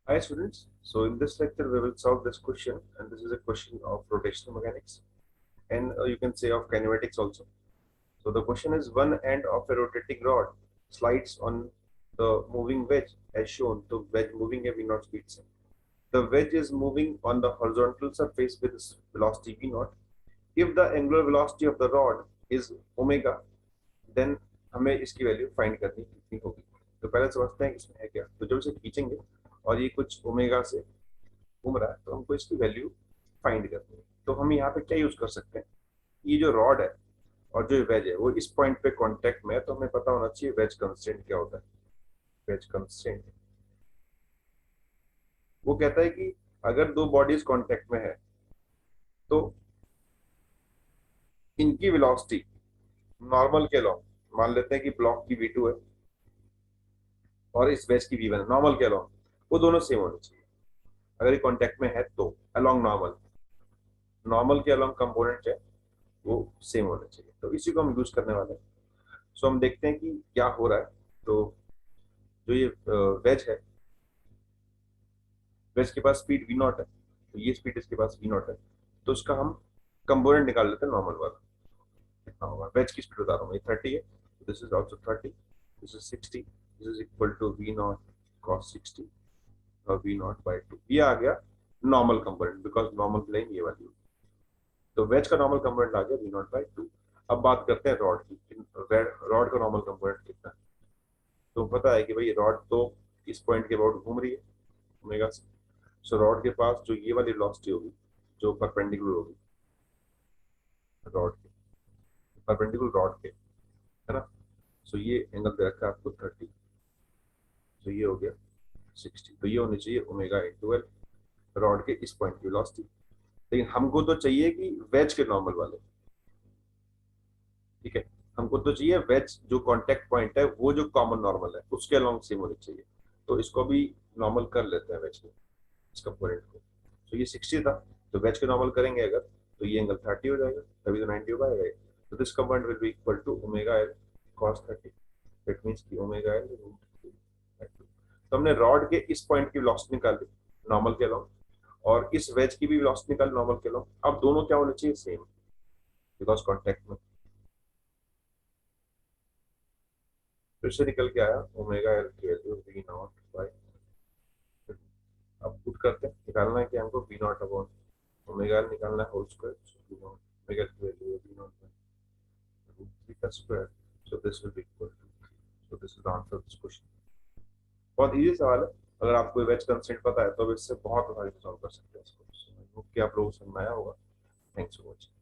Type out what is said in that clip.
Hi students, so in this lecture we will solve this question, and this is a question of rotational mechanics and you can say of kinematics also. So the question is, one end of a rotating rod slides on the moving wedge as shown, the wedge moving at v0 speed से. The wedge is moving on the horizontal surface with velocity v0. If the angular velocity of the rod is omega, then हमें इसकी value find करनी कितनी होगी. तो पहले समझते हैं इसमें है क्या. तो जब इसे खींचेंगे और ये कुछ ओमेगा से घूम रहा है तो हमको इसकी वैल्यू फाइंड करनी है. तो हम यहाँ पे क्या यूज कर सकते हैं, ये जो रॉड है और जो वेज है वो इस पॉइंट पे कांटेक्ट में है, तो हमें पता होना चाहिए वेज कंस्ट्रेंट क्या होता है. वेज कंस्ट्रेंट वो कहता है कि अगर दो बॉडीज कांटेक्ट में है तो इनकी वेलोसिटी नॉर्मल के अलॉन्ग, मान लेते हैं कि ब्लॉक की v2 है और इस वेज की v1 है, नॉर्मल के अलॉन्ग वो दोनों सेम होने चाहिए. अगर ये कांटेक्ट में है तो अलॉन्ग नॉर्मल, नॉर्मल के अलॉन्ग कंपोनेंट है वो सेम होने चाहिए. तो इसी को हम यूज करने वाले हैं. सो हम देखते हैं कि क्या हो रहा है. तो जो ये वेज है, वेज के पास स्पीड v नॉट है, तो ये स्पीड इसके पास v नॉट है, तो इसका हम कंपोनेंट निकाल लेते हैं नॉर्मल वाला. कितना होगा, वेज की स्पीड बता रहा हूँ, ये 30 है, this is also 30, this is 60, this is equal to v naught cos 60 और v नॉट बाई 2. ये आ गया normal component, because normal plane ये वाली. तो वेज का नॉर्मल कंपोनेंट आ गया v नॉट बाई 2. अब बात करते हैं रॉड की. रॉड का नॉर्मल कंपोनेंट कितना है. तो पता है कि भाई रॉड तो इस पॉइंट के अबाउट घूम रही है ओमेगा से. सो रॉड के पास जो ये वाली वेलोसिटी होगी जो परपेंडिकुलर होगी रॉड के, परपेंडिकुलर रॉड के, है ना. सो ये एंगल दे रखा है आपको 30, तो ये हो गया 60, तो ये होनी चाहिए ओमेगा इंटू एल, रॉड के इस पॉइंट की वेलोसिटी. लेकिन हमको तो चाहिए कि वेज के नॉर्मल वाले, ठीक है. हमको तो चाहिए वेज जो कांटेक्ट पॉइंट है वो जो कॉमन नॉर्मल है उसके अलोंग सेम होनी चाहिए. तो इसको भी नॉर्मल कर लेते हैं वेज को, इस कंपोनेंट को. तो ये 60 था, तो वेज के नॉर्मल करेंगे अगर, तो ये एंगल 30 हो जाएगा, तभी तो 90 हो पाएगा. तो this component will be equal to omega L cos 30. That means कि ओमेगा एल रूट 2. तो हमने रॉड के इस पॉइंट की वेलोसिटी निकाली नॉर्मल के अलोंग, और इस वेज की भी वेलोसिटी निकाली नॉर्मल के अलोंग. अब दोनों क्या होने चाहिए, सेम, बिकॉज कॉन्टेक्ट में. फिर से निकल के आया ओमेगा एल की वैल्यू वी नॉट बाई. अब पुट करते हैं, निकालना है कि हमको v naught upon omega L निकालना है whole square. So v naught omega की वैल्यू है वी नॉट बाई रूट 3 का square. So this will be equal to 3. So this is the answer of this question. बहुत easy सवाल है. अगर आपको वेज कंस्ट्रेंट पता है तो इससे बहुत आसानी से सॉल्व कर सकते हैं इसको. So, I hope कि आप लोगों को समझ में आया होगा. Thanks for watching.